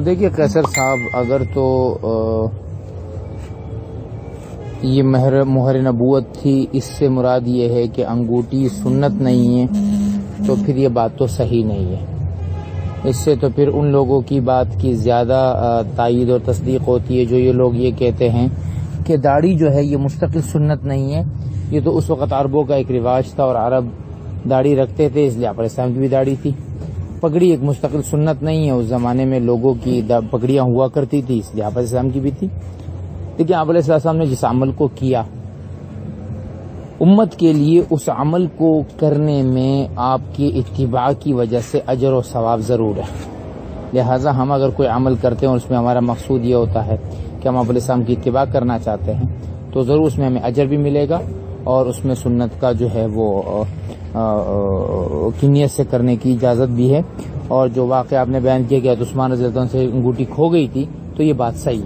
دیکھیے قیصر صاحب، اگر تو یہ مہر نبوت تھی، اس سے مراد یہ ہے کہ انگوٹھی سنت نہیں ہے، تو پھر یہ بات تو صحیح نہیں ہے۔ اس سے تو پھر ان لوگوں کی بات کی زیادہ تائید اور تصدیق ہوتی ہے جو یہ لوگ یہ کہتے ہیں کہ داڑھی جو ہے یہ مستقل سنت نہیں ہے۔ یہ تو اس وقت عربوں کا ایک رواج تھا اور عرب داڑھی رکھتے تھے، اس لیے آپ علیہ السلام کی بھی داڑھی تھی۔ پگڑی ایک مستقل سنت نہیں ہے، اس زمانے میں لوگوں کی پگڑیاں ہوا کرتی تھی، اس لیے آپ علیہ السلام کی بھی تھی۔ لیکن آپ علیہ السلام نے جس عمل کو کیا امت کے لیے، اس عمل کو کرنے میں آپ کی اتباع کی وجہ سے اجر و ثواب ضرور ہے۔ لہٰذا ہم اگر کوئی عمل کرتے ہیں اور اس میں ہمارا مقصود یہ ہوتا ہے کہ ہم آپ علیہ السلام کی اتباع کرنا چاہتے ہیں، تو ضرور اس میں ہمیں اجر بھی ملے گا، اور اس میں سنت کا جو ہے وہ کی نیت سے کرنے کی اجازت بھی ہے۔ اور جو واقعہ آپ نے بیان کیا کہ عثمان رضی اللہ عنہ سے انگوٹھی کھو گئی تھی، تو یہ بات صحیح ہے۔